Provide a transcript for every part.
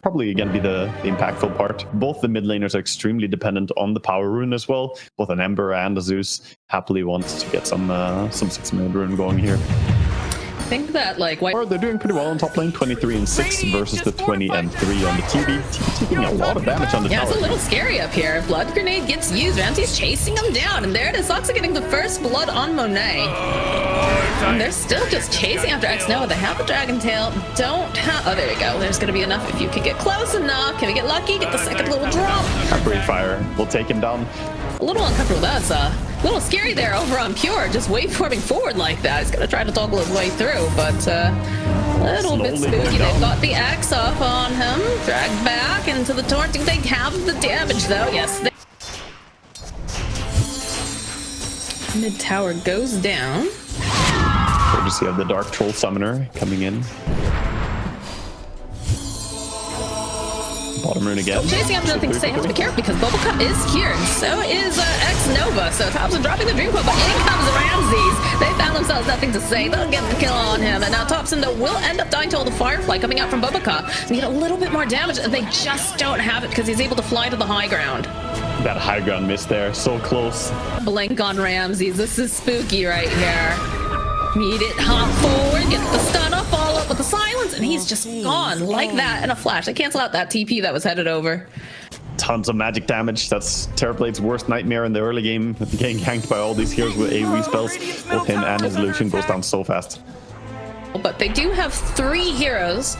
probably again be the impactful part. Both the mid laners are extremely dependent on the power rune as well. Both an Ember and a Zeus happily wants to get some 6-minute rune going here. I think that like Or they're doing pretty well on top lane, 23 and 6 versus the 20 and 3 on the TB. TB taking a lot of damage on the tower. Yeah, it's a little scary up here. Blood grenade gets used. Ramsey's chasing him down, and there it is. Soxa getting the first blood on Monet. And they're still just chasing after X Nova. They have the Dragon Tail. Don't have. Oh, there you go. There's gonna be enough if you can get close enough. Can we get lucky? Get the second little drop. Breathe fire will take him down. A little uncomfortable. That's a little scary there over on Pure, just waveforming forward like that. He's gonna try to toggle his way through, but a little bit spooky. They've got the axe off on him. Dragged back into the taunting. They have the damage though. Yes. Mid tower goes down. Courtesy of the Dark Troll Summoner coming in. Bottom rune again. Still chasing after nothing to say. Have to be careful because Bubblecup is here, and so is X Nova. So Topson dropping the Dream Coil, but in comes Ramses. They found themselves nothing to say. They'll get the kill on him, and now Topson though will end up dying to all the Firefly coming out from Bubblecup. Need a little bit more damage, and they just don't have it because he's able to fly to the high ground. That high ground miss there, so close. Blink on Ramses. This is spooky right here. Meet it, hop forward, get the stun up, follow up with the silence, and he's just gone like that in a flash. They cancel out that TP that was headed over. Tons of magic damage. That's Terrablade's worst nightmare in the early game. Getting ganked by all these heroes with AoE spells. Both him and his Lucian goes down so fast. But they do have 3 heroes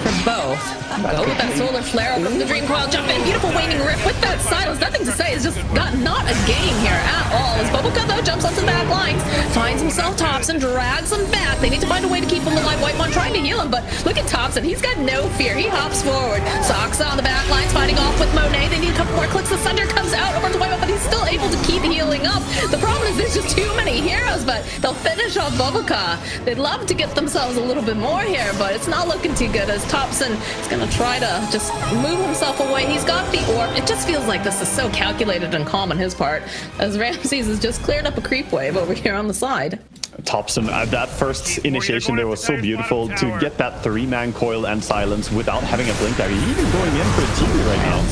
for both. Go with that solar flare from the Dream Coil, jump in, beautiful waning rift with that silence. Nothing to say, it's just not a game here at all. As Bubblecup though jumps onto the back lines, finds himself Topson, drags him back. They need to find a way to keep him alive. Whitemon trying to heal him, but look at Topson, he's got no fear. He hops forward. Soxa on the back lines fighting off with Monet. They need a couple more clicks. The Thunder comes out over to Whitemon, but he's still able to keep healing up. The problem is there's just too many heroes, but they'll finish off Bubblecup. They'd love to get themselves a little bit more here, but it's not looking too good as Topson is going to try to just move himself away. He's got the orb. It just feels like this is so calculated and calm on his part as Ramses has just cleared up a creep wave over here on the side. Topson, that first initiation there was so beautiful to get that 3-man coil and silence without having a blink dagger. Even going in for a TV right now.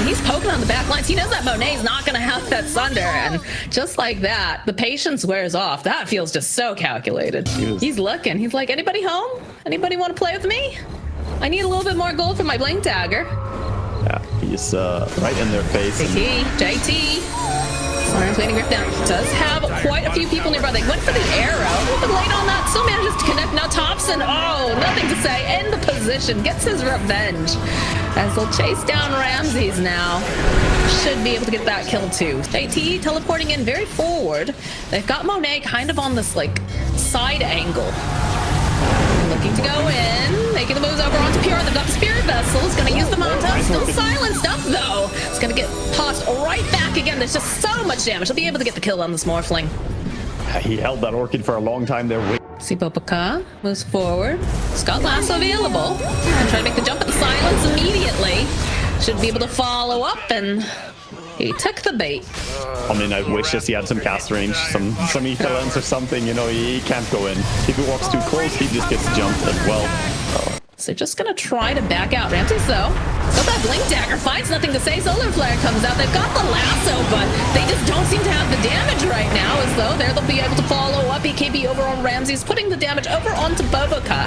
He's poking on the back lines. He knows that Monet's not going to have that Thunder, and just like that, the patience wears off. That feels just so calculated. He's looking. He's like, anybody home? Anybody want to play with me? I need a little bit more gold for my blink dagger. Yeah, he's right in their face. JT. Slurm's waiting grip down. Does have quite a few people nearby. They went for the arrow. A little bit late on that. Still manages to connect. Now Topson, oh, nothing to say. In the position. Gets his revenge. As they'll chase down Ramses now. Should be able to get that kill too. JT teleporting in very forward. They've got Monet kind of on this like side angle. Looking to go in, making the moves over onto Pure. They've got the Spirit Vessel. It's going to use the Manta. Still silenced up though. It's going to get tossed right back again. There's just so much damage. He'll be able to get the kill on this Morphling. He held that Orchid for a long time there. See Bubblecup moves forward. Scott Lasso available. And try to make the jump at the silence immediately. Should be able to follow up, and he took the bait. I mean, I wish he had some cast range, some ether lens or something. You know, he can't go in. If he walks too close, he just gets jumped as well. So just gonna try to back out. Ramses though, got that blink dagger, finds nothing to say. Solar flare comes out. They've got the lasso, but they just don't seem to have the damage right now. As though there they'll be able to follow up. BKB over on Ramses, putting the damage over onto Bubblecup.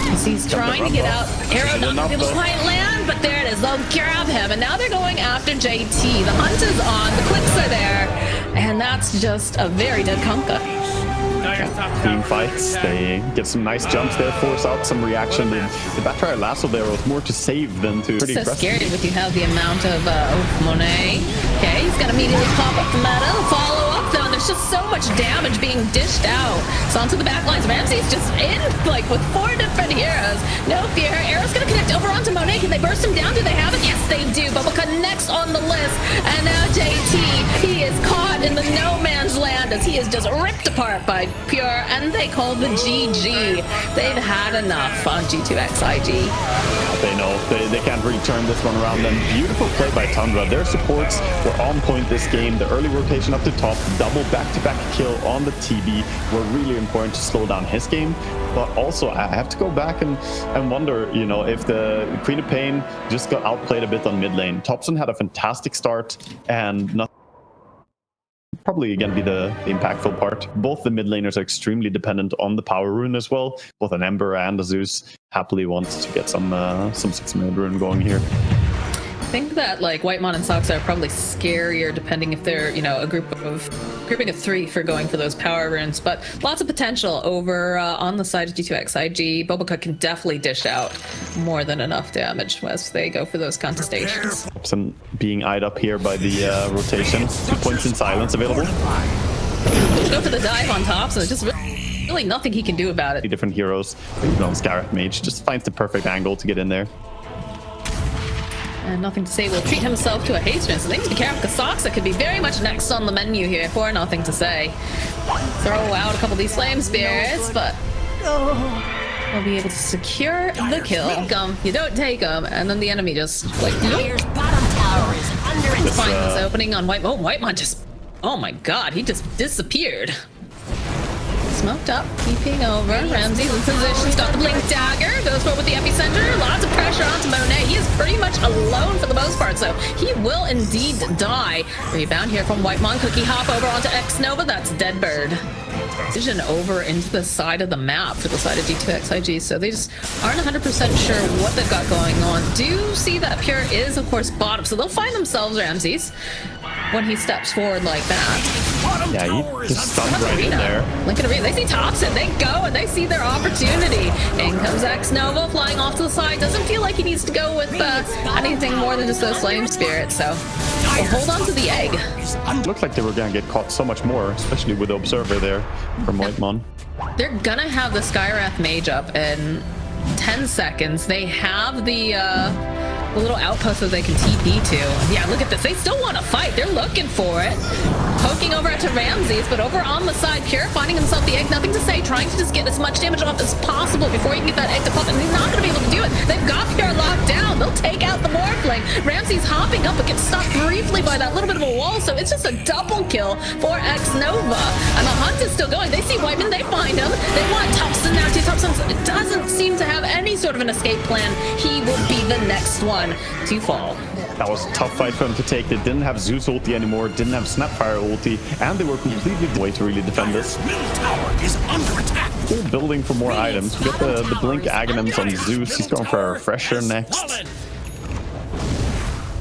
As he's trying to get out. Arrow not gonna be able to quite land, but there it is. They'll grab him, and now they're going after JT. The hunt is on. The clicks are there, and that's just a very dead Kunkka. Team fights, they get some nice jumps there, force out some reaction. The Backfire Lasso there was more to save than to pretty so scary with you have the amount of Monet. Okay, he's gonna immediately pop up the meta, follow up though, and there's just so much damage being dished out. So onto the back lines, Ramsey's just in like with 4 different heroes. No fear, Arrow's gonna connect over onto Monet. Can they burst him down? Do they have it? Yes, they do. Bubblecup next on the list, and now JT, he is caught in the no man's land as he is just ripped apart by Pure, and they call the GG. They've had enough on G2XIG. they know. They can't really turn this one around. And beautiful play by Tundra. Their supports were on point this game. The early rotation up to top, double back-to-back kill on the TB were really important to slow down his game. But also, I have to go back and wonder, you know, if the Queen of Pain just got outplayed a bit on mid lane. Topson had a fantastic start and nothing. Probably going to be the impactful part. Both the mid laners are extremely dependent on the power rune as well. Both an Ember and a Zeus happily wants to get some 6-minute rune going here. I think that like Whitemon and Sox are probably scarier depending if they're, you know, a grouping of 3 for going for those power runes, but lots of potential over on the side of G2XIG. BO2 can definitely dish out more than enough damage as they go for those contestations. Some being eyed up here by the rotation. 2 points in silence available. Go for the dive on top, so it's just really nothing he can do about it. Different heroes, even on Scarlet Mage, just finds the perfect angle to get in there. And nothing to say will treat himself to a haste rinse. So they need to be careful because Soxa could be very much next on the menu here for nothing to say. Throw out a couple of these flame spirits, but we'll be able to secure the kill. You don't take them, and then the enemy just like finds this opening on White. Oh, Whitemon just, oh my god, he just disappeared. Smoked up, keeping over. Ramsey's in position, got the blink dagger, goes for it with the epicenter. Lots of pressure onto Monet. He is pretty much alone for the most part, so he will indeed die. Rebound here from Whitemon. Cookie hop over onto X Nova. That's Deadbird. Vision over into the side of the map for the side of G2XIG, so they just aren't 100% sure what they've got going on. Do see that Pure is, of course, bottom, so they'll find themselves Ramses when he steps forward like that. Yeah, he just stunned right in there. Lincoln Arena, they see Topson, they go and they see their opportunity. In comes X Nova flying off to the side. Doesn't feel like he needs to go with anything more than just those flame spirits, so we'll hold on to the egg. It looked like they were gonna get caught so much more, especially with the Observer there from Whitemon. They're gonna have the Skywrath Mage up in 10 seconds. They have the little outpost that they can TP to. Yeah, look at this. They still want to fight. They're looking for it. Poking over to Ramses, but over on the side, Pure finding himself the egg. Nothing to say. Trying to just get as much damage off as possible before he can get that egg to pop. And he's not going to be able to do it. They've got Pure locked down. They'll take out the Morphling. Ramses hopping up, but gets stopped briefly by that little bit of a wall. So it's just a double kill for X Nova. And the hunt is still going. They see Whiteman. They find him. They want Topson now too. Topson doesn't seem to have any sort of an escape plan. He will be the next one to fall. That was a tough fight for them to take. They didn't have Zeus ulti anymore, didn't have Snapfire ulti, and they were completely the way to really defend this. Still building for more items. We got the Blink Aghanims on Zeus. He's going for a Refresher next.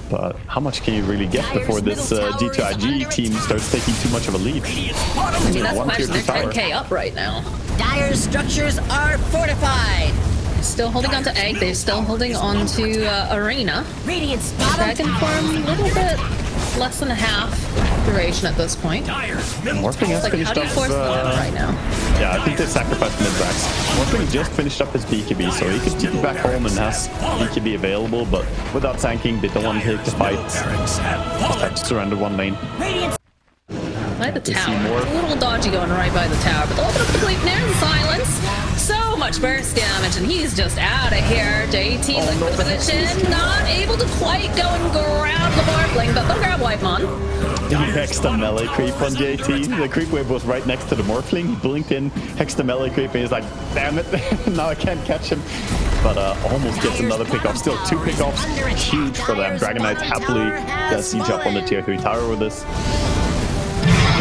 But how much can you really get before this G2IG team starts taking too much of a lead? I mean, that's much. They're 10k up right now. Dire structures are fortified. Still holding on to Egg. They're still holding on to Arena. Dragon Form, a little bit less than a half duration at this point. Morphling has finished how do you force them right now? Yeah, I think they sacrificed mid-Brax. Morphling just finished up his BKB, so he could take it back home and has BKB available, but without tanking, they don't want to take the fight. Just have to surrender one lane. By the tower. It's a little dodgy going right by the tower, but they'll open up the Bleep near the silence. So much burst damage, and he's just out of here. JT liquid position, not able to quite go and grab the Morphling, but they'll grab Whitemon. He hexed the melee creep on JT. The creep wave was right next to the Morphling. He blinked in, hexed the melee creep, and he's like, damn it, now I can't catch him. But almost gets another pickoff. Still 2 pickoffs, huge for them. Dragon Knights happily does siege up on the tier 3 tower with this.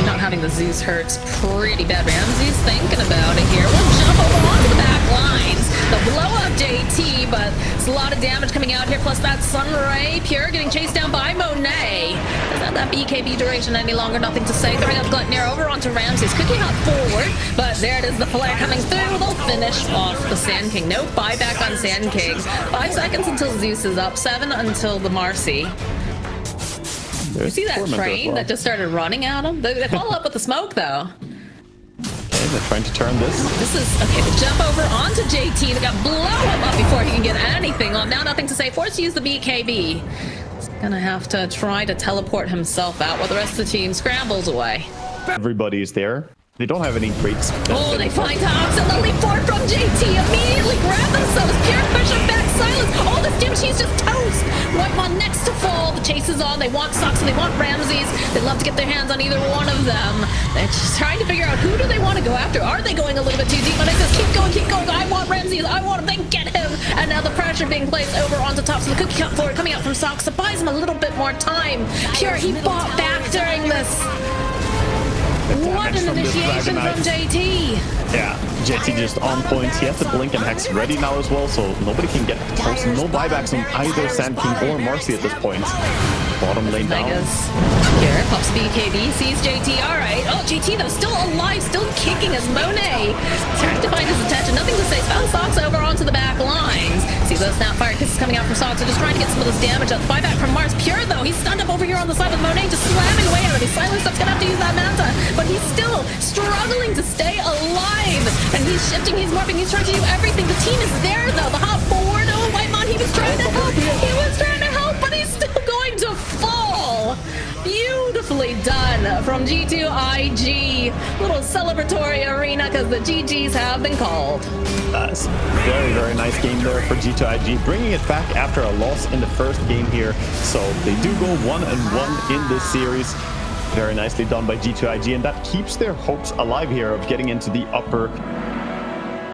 Not having the Zeus hurts pretty bad. Ramsey's thinking about it here. We'll jump over onto the back lines. The blow up JT, but it's a lot of damage coming out here. Plus that Sunray. Pure getting chased down by Monet. Doesn't have that BKB duration any longer. Nothing to say. Throwing up Gluttner over onto Ramses. Cookie hop forward, but there it is. The flare coming through. They'll finish off the Sand King. No buyback on Sand King. 5 seconds until Zeus is up. 7 until the Marcy. You see that train that just started running at him? They follow up with the smoke, though. Okay, they're trying to turn this. This is, okay, they jump over onto JT. They got blow him up before he can get anything on. Now nothing to say. Forced to use the BKB. He's gonna have to try to teleport himself out while the rest of the team scrambles away. Everybody is there. They don't have any great Oh, they find Topson. They'll leap forward from JT. Immediately grab themselves. Pure push him back. Silence. Oh, this chase is on. They want Socks and they want Ramses. They'd love to get their hands on either one of them. They're just trying to figure out who do they want to go after. Are they going a little bit too deep? But it says, keep going, keep going. I want Ramses. I want him. They get him. And now the pressure being placed over onto Topson. The cookie cut forward coming out from Socks. It buys him a little bit more time. Pure, he bought back during this. What an initiation from JT. Yeah, JT just on point. He has the Blink and Hex ready now as well, so nobody can get close. No buybacks on either Sand King or Marcy at this point. Bottom lane down. Here, pops BKB, sees JT. All right. Oh, JT though, still alive, still kicking as Monet trying to find his attention. Nothing to say. Found Socks over onto the back lines. See those Snapfire kisses coming out from Socks. They're just trying to get some of this damage up. Buyback from Mars. Pure though, he's stunned up over here on the side with Monet, just slamming away at him. He's silenced. That's gonna have to use that Manta, but he's still struggling to stay alive. And he's shifting, he's morphing, he's trying to do everything. The team is there though. The hop forward. Oh, Whitemon, he was trying to help. He was trying to help, but he's still going to fall. Beautifully done from G2IG. Little celebratory arena because the GGs have been called. That's very, very nice game there for G2IG, bringing it back after a loss in the first game here. So they do go 1-1 in this series. Very nicely done by G2IG, and that keeps their hopes alive here of getting into the upper